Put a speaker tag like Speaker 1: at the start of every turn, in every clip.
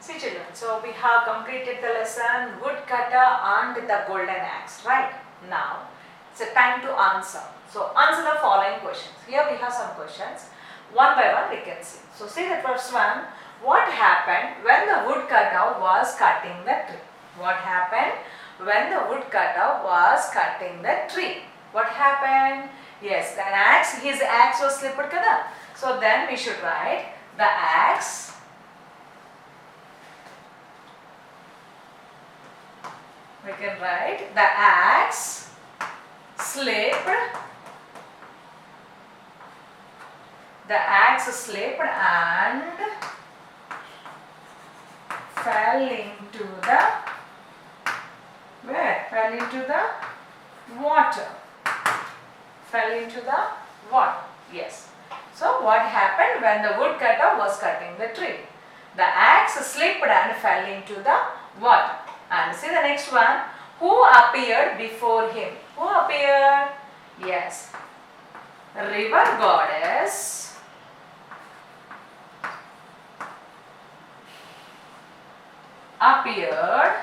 Speaker 1: See children, so we have completed the lesson woodcutter and the golden axe, right? Now, it's a time to answer. So, answer the following questions. Here we have some questions. One by one we can see. So, see the first one. What happened when the woodcutter was cutting the tree? What happened when the woodcutter was cutting the tree? What happened? Yes, an axe, his axe was slipped kada. So, then we should write the axe we can write the axe slipped, the axe slipped and fell into the, where? Fell into the water. Fell into the water. Yes. So what happened when the woodcutter was cutting the tree? The axe slipped and fell into the water. And see the next one. Who appeared before him? Who appeared? Yes. River goddess appeared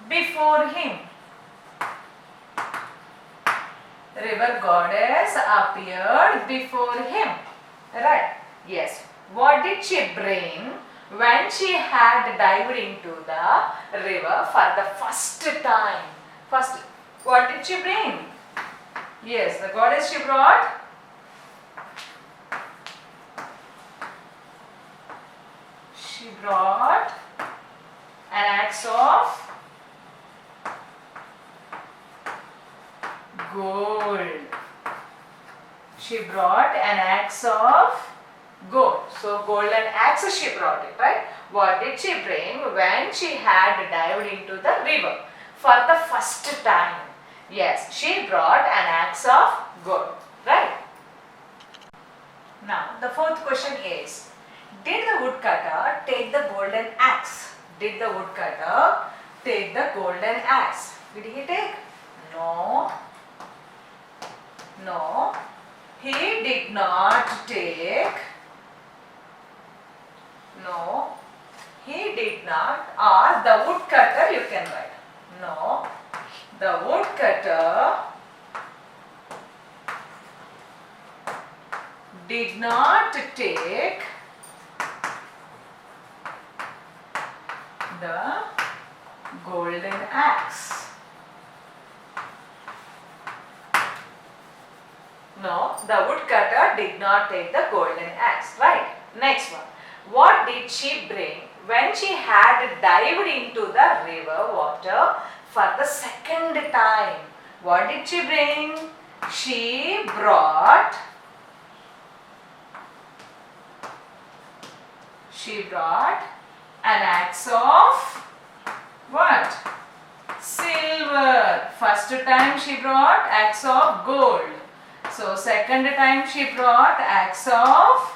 Speaker 1: before him. River goddess appeared before him. Right? Yes. What did she bring when she had dived into the river for the first time? First, what did she bring? Yes, the goddess she brought. She brought an axe of gold. She brought an axe of gold. So, golden axe she brought it, right? What did she bring when she had dived into the river for the first time? Yes, she brought an axe of gold, right? Now, the fourth question is, did the woodcutter take the golden axe? Did the woodcutter take the golden axe? Did he take? No. No. He did not take. No, he did not, or the woodcutter you can write. No, the woodcutter did not take the golden axe. No, the woodcutter did not take the golden axe, right? Next one. What did she bring when she had dived into the river water for the second time? What did she bring? She brought an axe of what? Silver. First time she brought axe of gold. So second time she brought axe of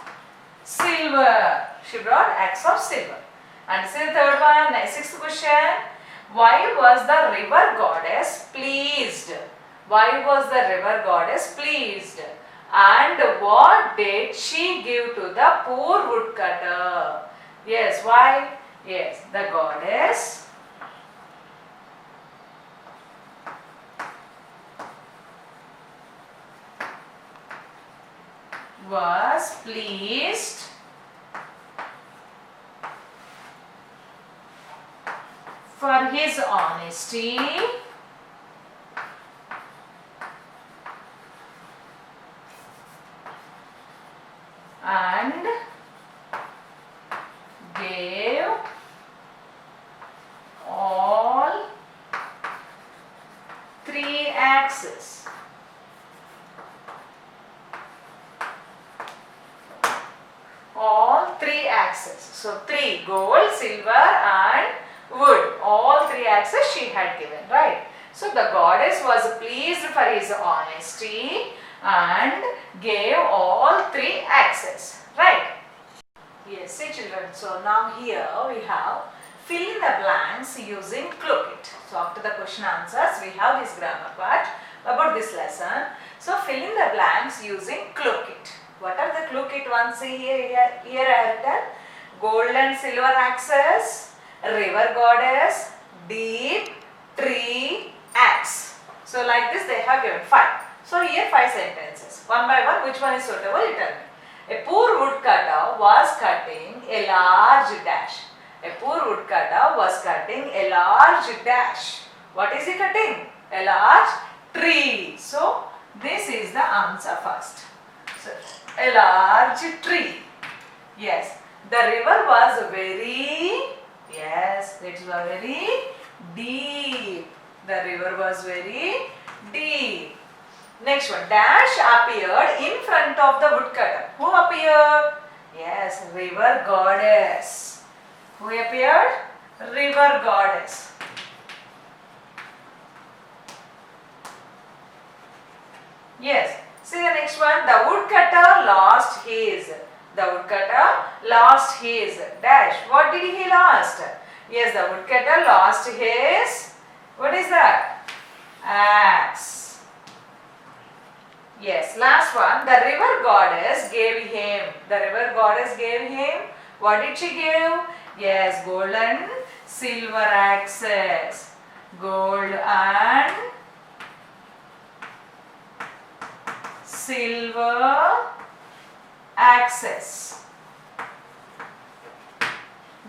Speaker 1: silver. She brought axe of silver. And see the third one, sixth question. Why was the river goddess pleased? Why was the river goddess pleased? And what did she give to the poor woodcutter? Yes, why? Yes, the goddess was pleased for his honesty and gave all three axes. All three axes. So, three, gold, silver and wood. All three axes she had given, right? So, the goddess was pleased for his honesty and gave all three axes, right? Yes, see children. So, now here we have fill in the blanks using cloak it. So, after the question answers, we have this grammar part about this lesson. So, fill in the blanks using cloak it. What are the clue kit ones? See here I have written gold and silver axes, river goddess, deep, tree, axe. So like this they have given 5. So here 5 sentences. One by one, which one is suitable? You tell me. A poor woodcutter was cutting a large dash. A poor woodcutter was cutting a large dash. What is he cutting? A large tree. So this is the answer first. So a large tree. Yes. The river was very, yes, it was very deep. The river was very deep. Next one, dash appeared in front of the woodcutter. Who appeared? Yes, river goddess. Who appeared? River goddess. Yes, see the next one, the woodcutter lost his. The woodcutter lost his dash. What did he lost? Yes, the woodcutter lost his, what is that? Axe. Yes, last one, the river goddess gave him. The river goddess gave him, what did she give? Yes, gold and silver axes. Gold and silver axes.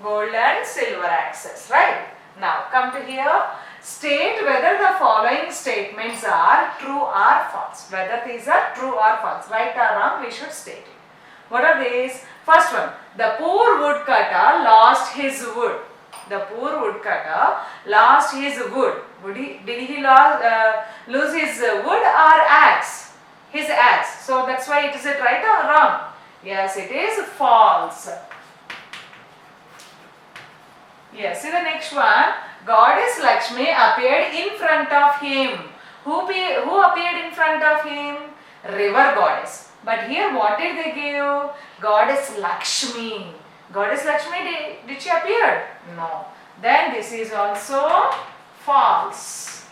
Speaker 1: Gold and silver axes, right? Now come to here. State whether the following statements are true or false. Whether these are true or false. Right or wrong, we should state it. What are these? First one. The poor woodcutter lost his wood. The poor woodcutter lost his wood. Did he lose his wood or axe? His axe. So that's why it is it right or wrong? Yes, it is false. Yes, see the next one. Goddess Lakshmi appeared in front of him. Who appeared in front of him? River goddess. But here what did they give? Goddess Lakshmi. Goddess Lakshmi, did she appear? No. Then this is also false.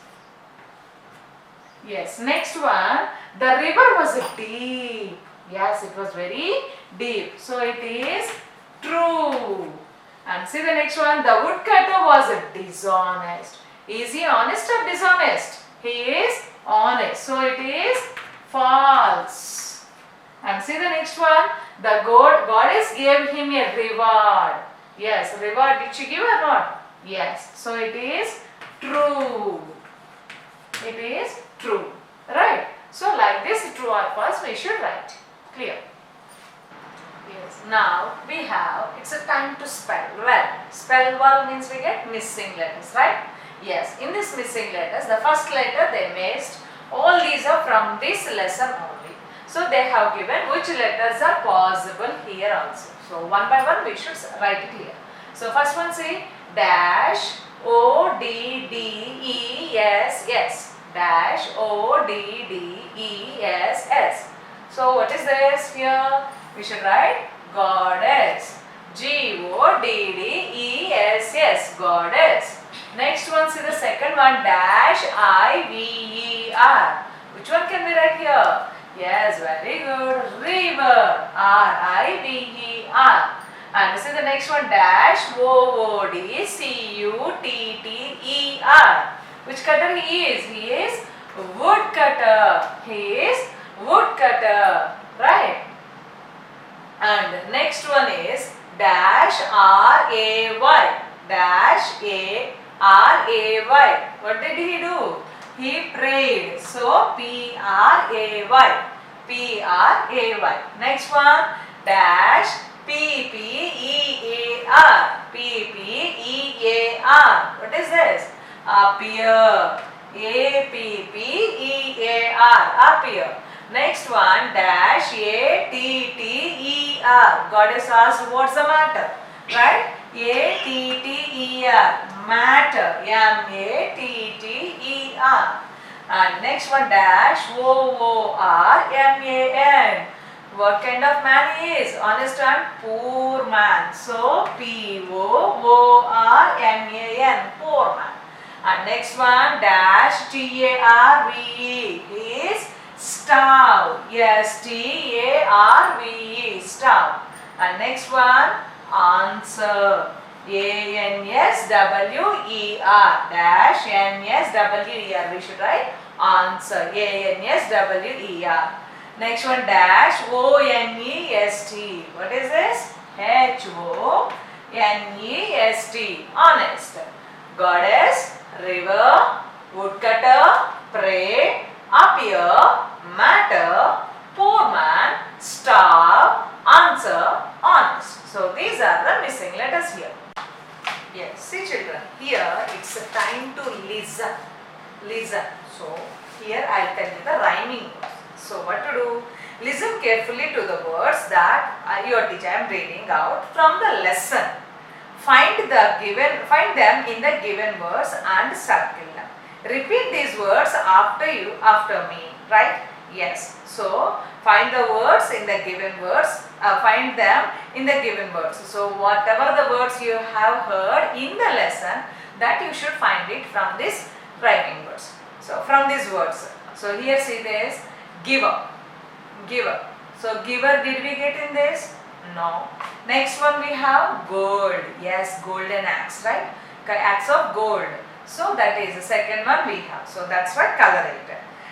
Speaker 1: Yes, next one. The river was deep. Yes, it was very deep. So it is true. And see the next one. The woodcutter was dishonest. Is he honest or dishonest? He is honest. So it is false. And see the next one. The goddess gave him a reward. Yes, reward. Did she give or not? Yes. So it is true. It is true. Right. So like this, true or false, we should write. Clear? Yes. Now we have, it's a time to spell well. Spell well means we get missing letters, right? Yes. In this missing letters, the first letter they missed. All these are from this lesson only. So they have given which letters are possible here also. So one by one we should write it here. So first one say dash O-D-D-E-S-S. Dash O-D-D-E-S-S. So what is this here? We should write goddess. G-O-D-D-E-S-S. Goddess. Next one, see the second one, dash I-V-E-R. Which one can we write here? Yes, very good. River. R-I-V-E-R. And see the next one, dash O-O-D-C-U-T-T-E-R. Which cutter he is? He is woodcutter. He is woodcutter. Right? And next one is dash R-A-Y. Dash A-R-A-Y. What did he do? He prayed. So P-R-A-Y. P-R-A-Y. Next one, dash P-P-E-A-R. P-P-E-A-R. What is this? Appear. A-P-P-E-A-R. Appear. Next one, dash A-T-T-E-R. Goddess asked, what's the matter? Right? A-T-T-E-R. Matter. M-A-T-T-E-R. And next one, dash O-O-R-M-A-N. What kind of man he is? Honest and poor man. So P-O-O-R-M-A-N. Poor man. And next one, dash T-A-R-V-E. He is Starve. S-T-A-R-V-E. Starve. And next one, answer. A-N-S-W-E-R dash N-S-W-E-R. We should write answer. A-N-S-W-E-R. Next one, dash O-N-E-S-T. What is this? H-O-N-E-S-T. Honest. Goddess, river, woodcutter, pray, appear, matter, poor man, starve, answer, honest. So these are the missing letters here. Yes, see children, here it's a time to listen. Listen. So here I'll tell you the rhyming words. So what to do? Listen carefully to the words that your teacher I am reading out from the lesson. Find them in the given words and circle them. Repeat these words after me, right? Yes. So find the words in the given words. Find them in the given words. So whatever the words you have heard in the lesson, that you should find it from this rhyming words. So from these words. So here see this, giver. Giver. So giver, did we get in this? No. Next one we have gold. Yes, golden axe, right? Axe of gold. So that is the second one we have. So that's why color it.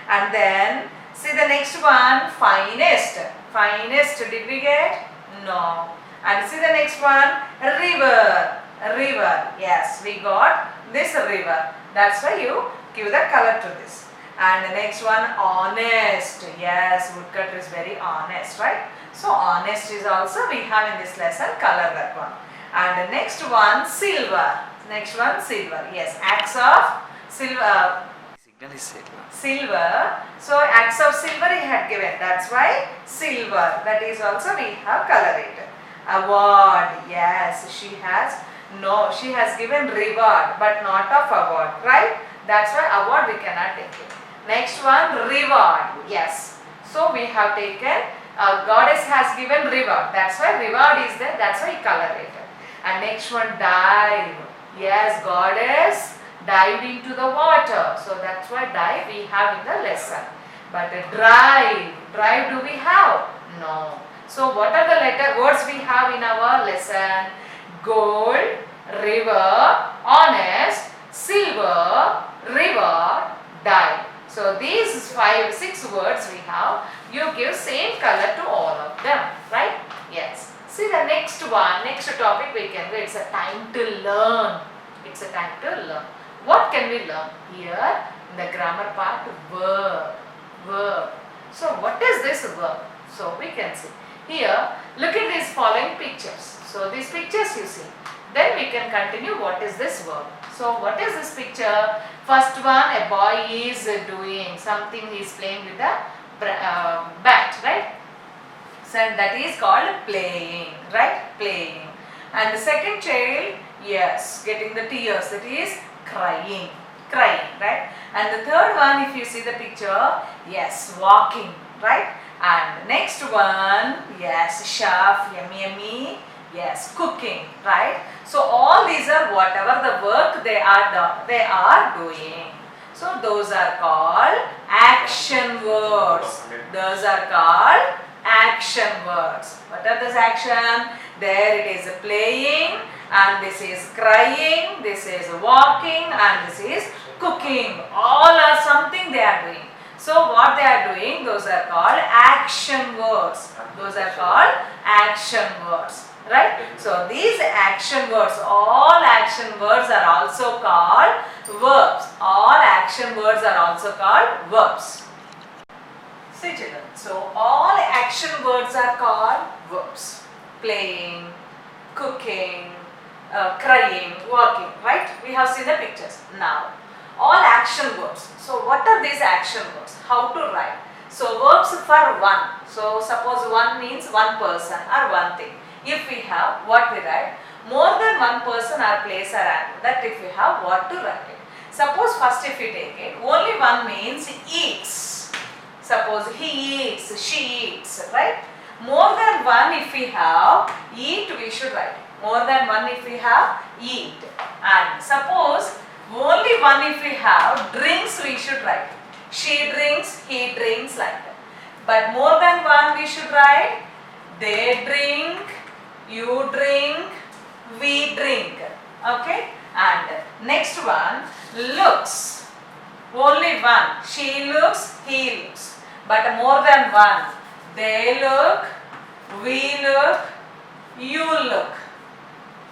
Speaker 1: And then see the next one, finest. Finest, did we get? No. And see the next one, river. River. Yes, we got this river. That's why you give the color to this. And the next one, honest. Yes, woodcutter is very honest, right? So honest is also we have in this lesson, color that one. And the next one, silver. Next one, silver. Yes, axe of silver.
Speaker 2: Signal is silver.
Speaker 1: Silver. So axe of silver he had given. That's why silver. That is also we have color it. Award. Yes, she has given reward but not of award, right? That's why award we cannot take it. Next one, reward. Yes. So we have taken, goddess has given reward. That's why reward is there. That's why color it. And next one, dive. Yes, goddess dived into the water. So that's why dive we have in the lesson. But drive. Drive do we have? No. So what are the words we have in our lesson? Gold, river, honest, silver, river, dive. So these 5-6 words we have, you give same color to all of them, right? Yes. See the next one, next topic we can go, it's a time to learn. It's a time to learn. What can we learn? Here in the grammar part, verb. Verb. So what is this verb? So we can see. Here, look at these following pictures. So these pictures you see. Then we can continue what is this verb. So what is this picture? First one, a boy is doing something, he is playing with the bat, right? So that is called playing, right? Playing. And the second child, yes, getting the tears, that is crying. Crying, right? And the third one, if you see the picture, yes, walking, right? And the next one, yes, chef, yummy, yummy. Yes, cooking, right? So all these are whatever the work they are doing. So those are called action words. Those are called action words. What are those action? There it is playing, and this is crying, this is walking, and this is cooking. All are something they are doing. So what they are doing, those are called action words. Those are called action words. Right? So these action words, all action words are also called verbs. All action words are also called verbs. See children, so all action words are called verbs. Playing, cooking, crying, walking, right? We have seen the pictures. Now, all action verbs. So what are these action verbs? How to write? So verbs for one. So suppose one means one person or one thing. If we have, what we write? More than one person or place or animal. That if we have, what to write it. Suppose first if we take it, only one means eats. Suppose he eats, she eats, right? More than one if we have, eat we should write. More than one if we have, eat. And suppose only one if we have, drinks we should write. She drinks, he drinks, like that. But more than one we should write. They drink, you drink, we drink. Okay? And next one, looks. Only one. She looks, he looks. But more than one. They look, we look, you look.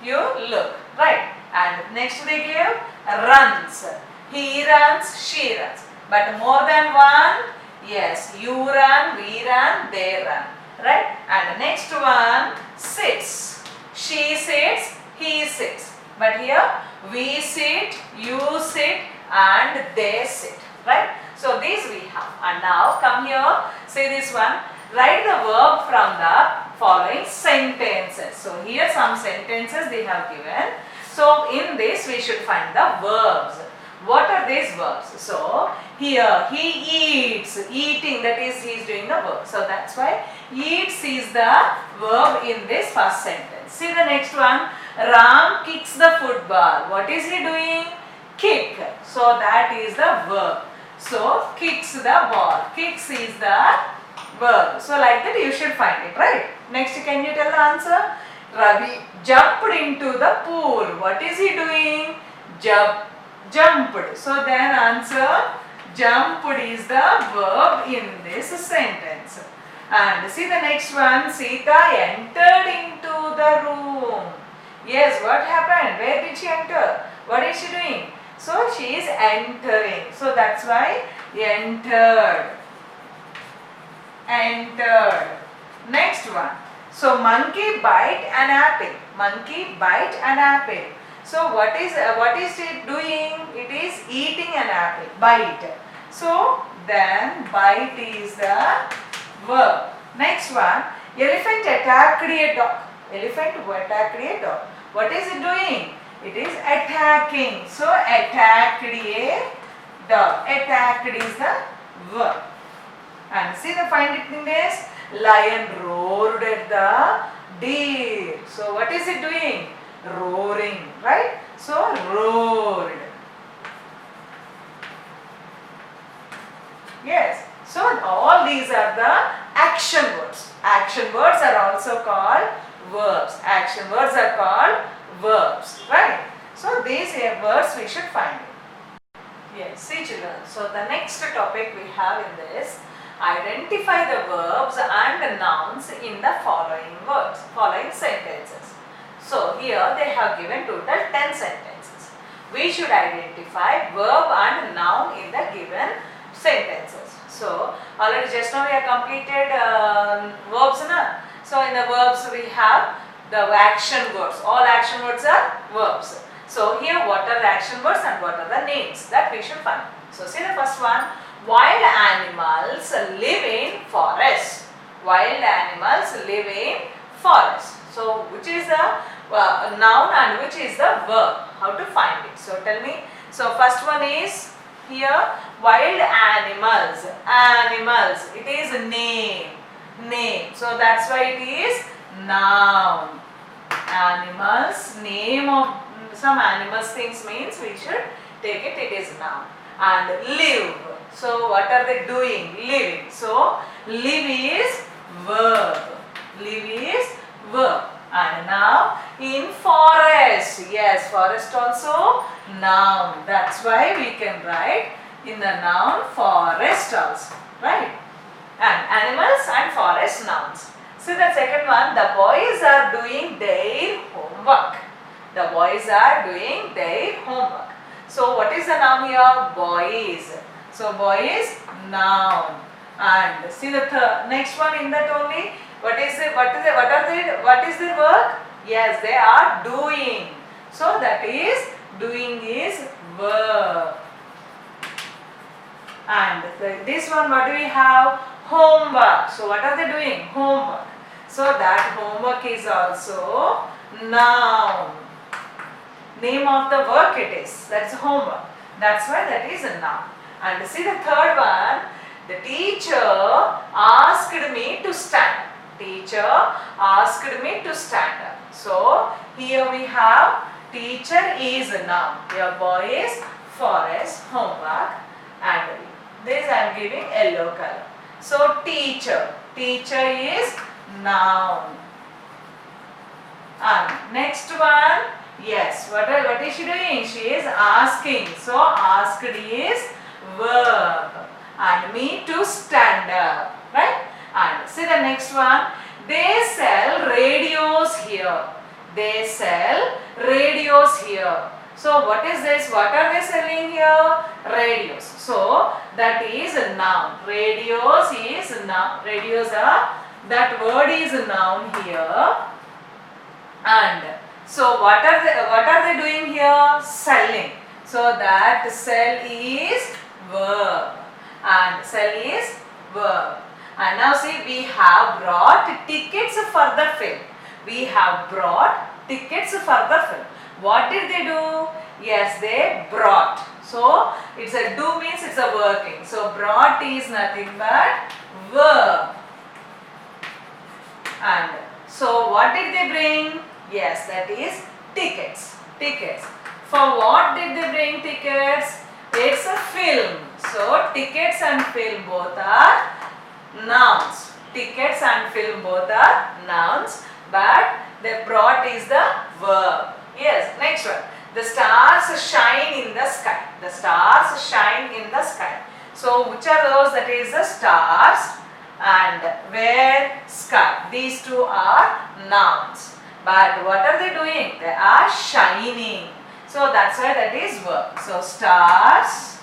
Speaker 1: You look. Right? And next they give runs. He runs, she runs. But more than one, yes, you run, we run, they run. Right? And next one, sits. She sits, he sits. But here, we sit, you sit, and they sit. Right? So these we have. And now come here, say this one. Write the verb from the following sentences. So here some sentences they have given. So in this we should find the verbs. What are these verbs? So here he eats, eating, that is he is doing the verb. So that's why eats is the verb in this first sentence. See the next one. Ram kicks the football. What is he doing? Kick. So that is the verb. So kicks the ball. Kicks is the verb. So like that you should find it, right? Next, can you tell the answer? Ravi jumped into the pool. What is he doing? Jumped. So then answer, jumped is the verb in this sentence. And see the next one. Sita entered into the room. Yes, what happened? Where did she enter? What is she doing? So she is entering. So that's why entered. Entered. Next one. So monkey bite an apple. Monkey bite an apple. So what is it doing? It is eating an apple. Bite. So then bite is the verb. Next one. Elephant attacked a dog. Elephant attacked a dog. What is it doing? It is attacking. So attacked a dog. Attacked is the verb. And see the find it in this. Lion roared at the deer. So what is it doing? Roaring, right? So roared. Yes. So all these are the action words. Action words are also called verbs. Action words are called verbs, right? So these words we should find it. Yes, see children. So the next topic we have in this, identify the verbs and the nouns in the following words, following sentences. So here they have given total 10 sentences. We should identify verb and noun in the given sentences. So already just now we have completed verbs. So in the verbs we have the action words. All action words are verbs. So here what are the action words and what are the names that we should find. So see the first one. Wild animals live in forest. Wild animals live in forest. So which is the noun and which is the verb? How to find it? So tell me. So first one is here wild animals. Animals. It is name. Name. So that's why it is noun. Animals. Name of some animals things means we should take it. It is noun. And live. So what are they doing? Living. So live is verb. Live is verb. And now in forest. Yes, forest also noun. That's why we can write in the noun forest also. Right? And animals and forest nouns. See the second one. The boys are doing their homework. The boys are doing their homework. So what is the noun here? Boys. So boys noun. And see the next one in that only. What is their work? Yes, they are doing. So that is doing is verb. And this one what do we have? Homework. So what are they doing? Homework. So that homework is also noun. Name of the work it is. That's homework. That's why that is a noun. And see the third one. The teacher asked me to stand up. Teacher asked me to stand up. So here we have teacher is a noun. Your boy is forest, homework, and this are giving yellow color. So teacher. Teacher is noun. And next one, yes, what is she doing? She is asking. So asked is verb. And me to stand up, right? And see the next one. They sell radios here. They sell radios here. So what is this? What are they selling here? Radios. So that is a noun. Radios is a noun. Radios are, that word is a noun here. And so what are they doing here? Selling. So that sell is verb. And sell is verb. And now see, we have brought tickets for the film. We have brought tickets for the film. What did they do? Yes, they brought. So it's a do means it's a working. So brought is nothing but verb. And so what did they bring? Yes, that is tickets. Tickets. For what did they bring tickets? It's a film. So tickets and film both are nouns. Tickets and film both are nouns, but they brought is the verb. Yes, next one. The stars shine in the sky. The stars shine in the sky. So which are those? That is the stars and where? Sky. These two are nouns. But what are they doing? They are shining. So that's why that is verb. So stars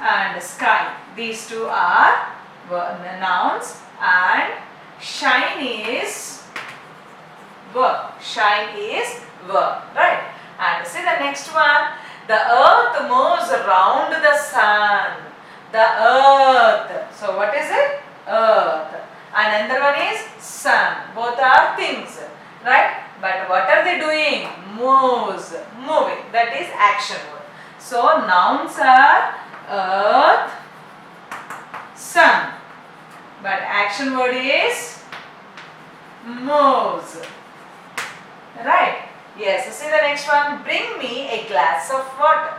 Speaker 1: and sky. These two are nouns, and shine is verb. Shine is verb, right? And see the next one. The earth moves around the sun. The earth. So what is it? Earth. And another one is sun. Both are things, right? But what are they doing? Moves. Moving. That is action word. So nouns are earth, sun. But action word is moves. Right? Yes. See the next one. Bring me a glass of water.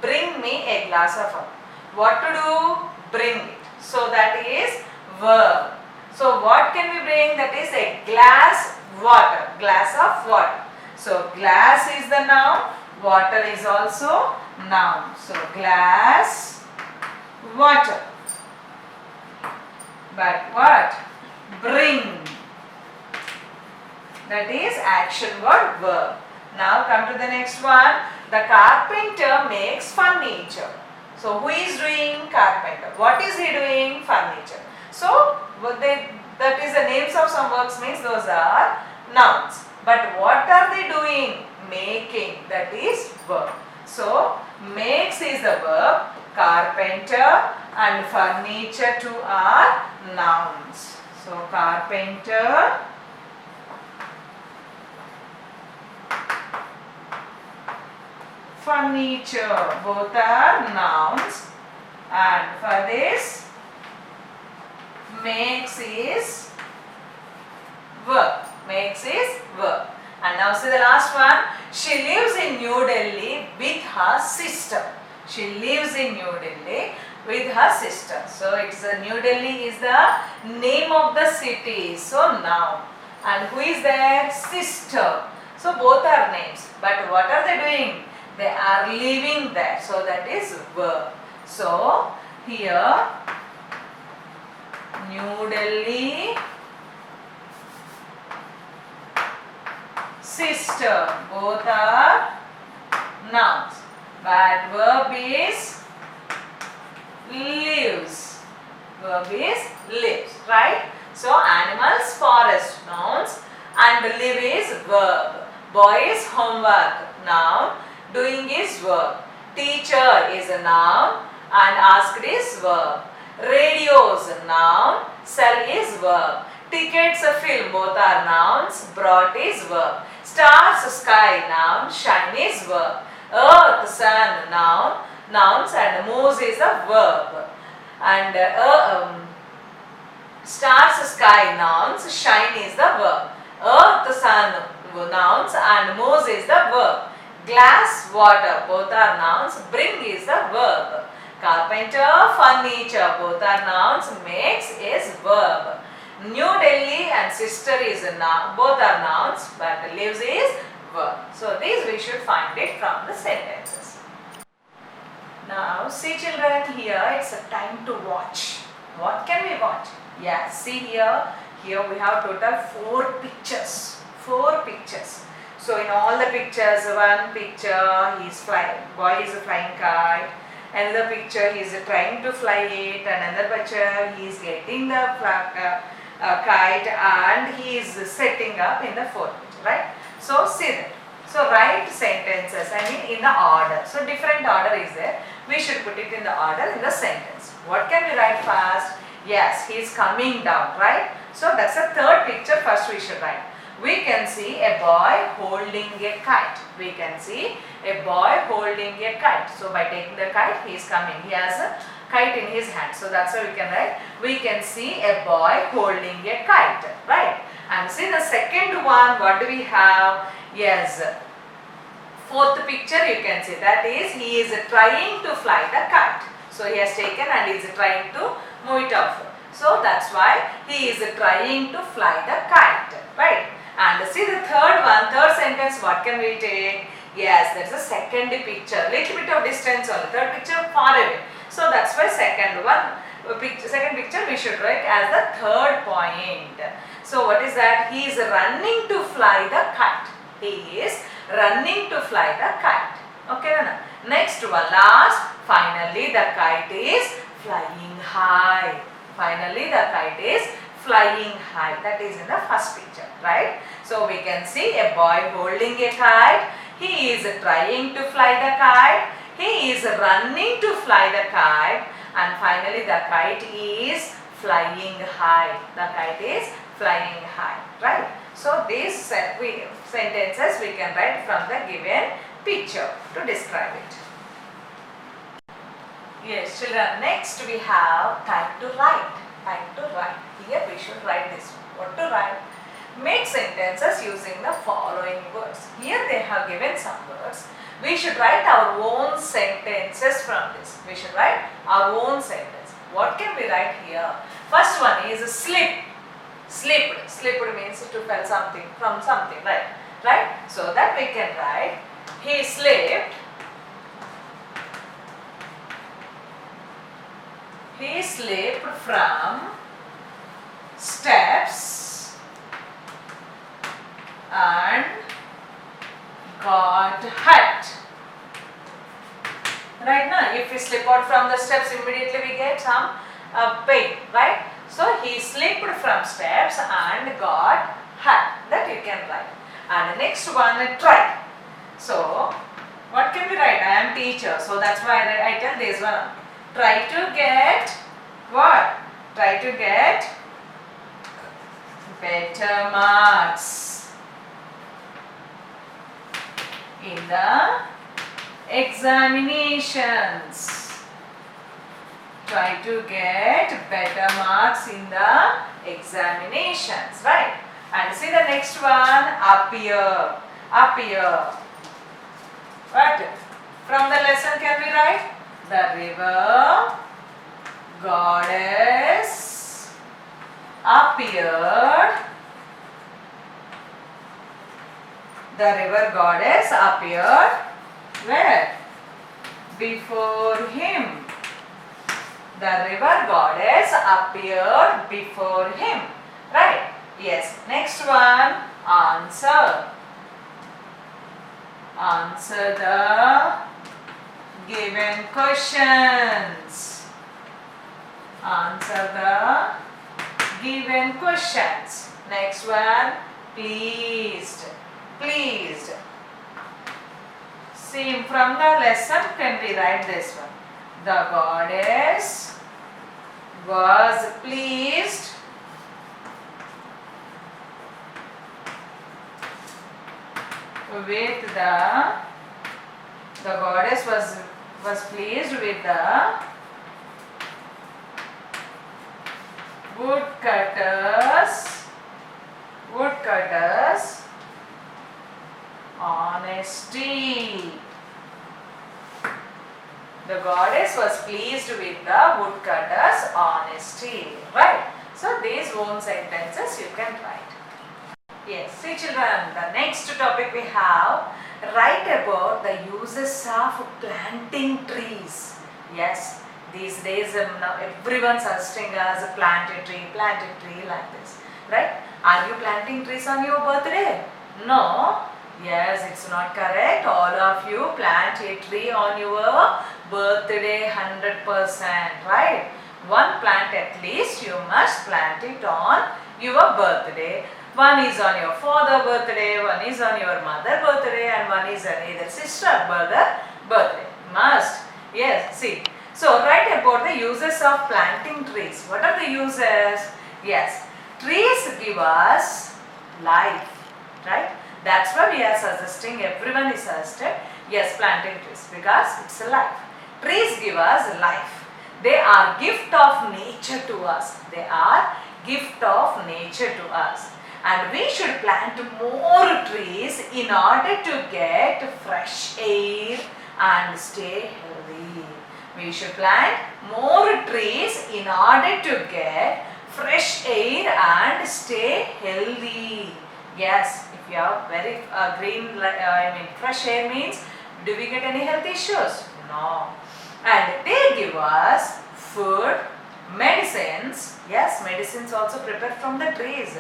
Speaker 1: Bring me a glass of water. What to do? Bring it. So that is verb. So what can we bring? That is a glass water. Glass of water. So glass is the noun. Water is also noun. So glass, water. But what? Bring. That is action word, verb. Now come to the next one. The carpenter makes furniture. So who is doing? Carpenter. What is he doing? Furniture. So that is the names of some works, means those are nouns. But what are they doing? Making. That is verb. So makes is the verb. Carpenter and furniture too are nouns. So carpenter, furniture, both are nouns. And for this, makes is verb. Makes is verb. And now see the last one. She lives in New Delhi with her sister. She lives in New Delhi with her sister. So it's New Delhi is the name of the city. So noun. And who is there? Sister. So both are names. But what are they doing? They are living there. So that is verb. So here New Delhi, sister, both are nouns. But verb is lives. Verb is lives, right? So animals, forest, nouns, and live is verb. Boy is homework, noun. Doing is verb. Teacher is a noun and asked is verb. Radios, noun. Sell is verb. Tickets, a film, both are nouns. Brought is verb. Stars, sky, noun. Shine is verb. Earth, sun, noun. Nouns, and moves is a verb. And stars, sky, nouns. Shine is the verb. Earth, sun, nouns, and moves is the verb. Glass, water, both are nouns. Bring is the verb. Carpenter, furniture, both are nouns. Makes is verb. New Delhi and sister is a noun. Both are nouns, but lives is verb. So these we should find it from the sentences. Now see children, here it's a time to watch. What can we watch? Yes, see here. Here we have total 4 pictures. 4 pictures. So in all the pictures, one picture he is flying. Boy is a flying kite. Another picture he is trying to fly it. Another picture he is getting the kite and he is setting up in the 4th picture, right? So see that. So write sentences, in the order. So different order is there. We should put it in the order in the sentence. What can we write first? Yes, he is coming down, right? So that's the 3rd picture first we should write. We can see a boy holding a kite. We can see a boy holding a kite. So by taking the kite, he is coming. He has a kite in his hand. So that's why we can write. We can see a boy holding a kite, right? And see the second one, what do we have? Yes, 4th picture you can see, that is he is trying to fly the kite. So he has taken and he is trying to move it off. So that's why he is trying to fly the kite, right? And see the third sentence, what can we take? Yes, that's the second picture, little bit of distance only, 3rd picture far away. So that's why second picture we should write as the 3rd point. So what is that? He is running to fly the kite. He is running to fly the kite. Okay, next one, last. Finally, the kite is flying high. Finally, the kite is flying high. That is in the first picture, right? So we can see a boy holding a kite. He is trying to fly the kite. He is running to fly the kite. And finally, the kite is flying high. The kite is flying high, right? So these sentences we can write from the given picture to describe it. Yes, children, next we have time to write. Time to write. Here we should write this. What to write? Make sentences using the following words. Here they have given some words. We should write our own sentences from this. We should write our own sentence. What can we write here? First one is slip. Slipped. Slipped means to fell something from something, right? Right? So that we can write, he slipped. He slipped from steps and got hurt. Right now, if we slip out from the steps, immediately we get some pain, right? So he slipped from steps and got hurt. That you can write. And the next one, try. So what can we write? I am teacher. So that's why I tell this one. Try to get what? Try to get better marks in the examinations. Try to get better marks in the examinations, right? And see the next one, appear. Appear. What? From the lesson can we write? The river goddess appeared. The river goddess appeared where? Before him. The river goddess appeared before him. Right? Yes. Next one, answer. Answer the given questions. Answer the given questions. Next one, pleased. Pleased. See, from the lesson can we write this one? The goddess was pleased with the goddess was pleased with the woodcutters honesty. The goddess was pleased with the woodcutter's honesty. Right? So these own sentences you can write. Yes, see children, the next topic we have, write about the uses of planting trees. Yes, these days now everyone suggesting us plant a tree like this. Right? Are you planting trees on your birthday? No. Yes, it's not correct. All of you plant a tree on your birthday 100%. Right? One plant at least you must plant it on your birthday. One is on your father birthday, one is on your mother birthday, and one is on either sister brother birthday. Must. Yes, see. So write about the uses of planting trees. What are the uses? Yes. Trees give us life. Right? That's why we are suggesting, everyone is suggested, yes, planting trees because it's a life. Trees give us life. They are gift of nature to us. They are gift of nature to us. And we should plant more trees in order to get fresh air and stay healthy. We should plant more trees in order to get fresh air and stay healthy. Yes, if you have very fresh air means, do we get any health issues? No. And they give us food, medicines. Yes, medicines also prepared from the trees.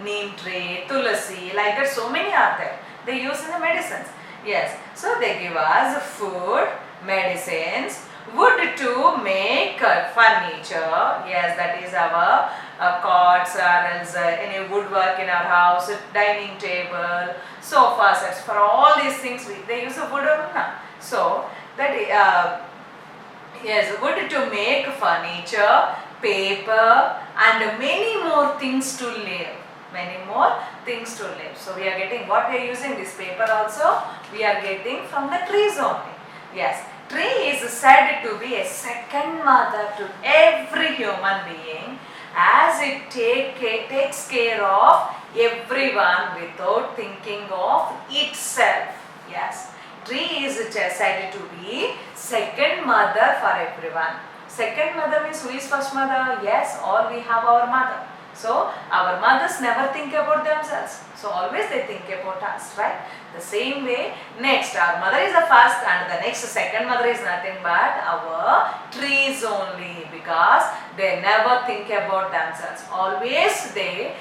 Speaker 1: Neem tree, tulasi, like that so many are there. They use in the medicines. Yes, so they give us food, medicines, wood to make furniture. Yes, that is our cots or else any woodwork in our house, dining table, sofa sets. For all these things they use a wood. So that yes, wood to make furniture, paper and many more things to live. Many more things to live. So we are getting, what we are using this paper also, we are getting from the trees only. Yes, tree is said to be a second mother to every human being, as it takes care of everyone without thinking of itself. Yes, tree is said to be second mother for everyone. Second mother means, who is first mother? Yes, all we have our mother. So our mothers never think about themselves. So always they think about us, right? The same way, next our mother is the first and the next second mother is nothing but our trees only, because they never think about themselves. Always they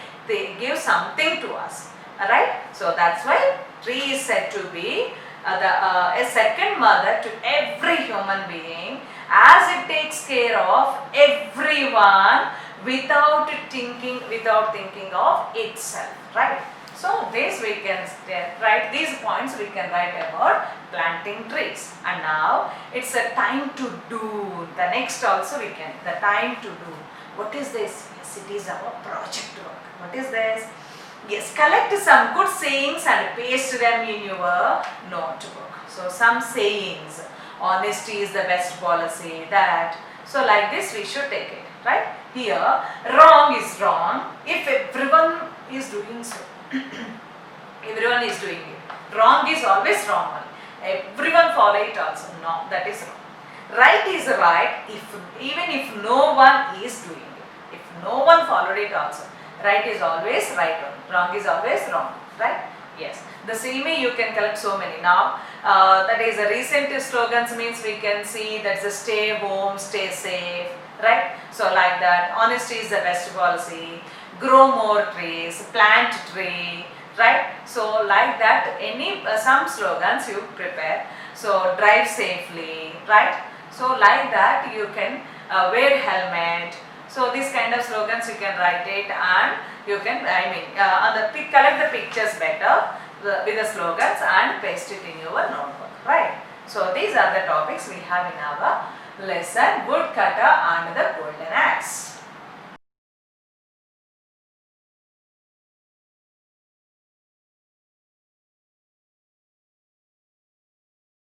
Speaker 1: give something to us. Alright? So that's why tree is said to be a second mother to every human being, as it takes care of everyone without thinking of itself, right? So this we can write, these points we can write about planting trees. And now it's a time to do. The next also we can, the time to do. What is this? Yes, it is our project work. What is this? Yes, collect some good sayings and paste them in your notebook. So some sayings, honesty is the best policy, that. So like this we should take it, right? Here, wrong is wrong if everyone is doing so. Everyone is doing it. Wrong is always wrong. Everyone follow it also. No, that is wrong. Right is right even if no one is doing it. If no one followed it also. Right is always right one. Wrong is always wrong. Right? Yes. The same way you can collect so many. Now, that is the recent slogans means we can see that's a stay home, stay safe. Right? So like that, honesty is the best policy, grow more trees, plant tree, right? So like that, some slogans you prepare. So drive safely, right? So like that you can wear helmet. So these kind of slogans you can write it, and you can collect the pictures better with the slogans and paste it in your notebook, right? So these are the topics we have in our lesson, woodcutter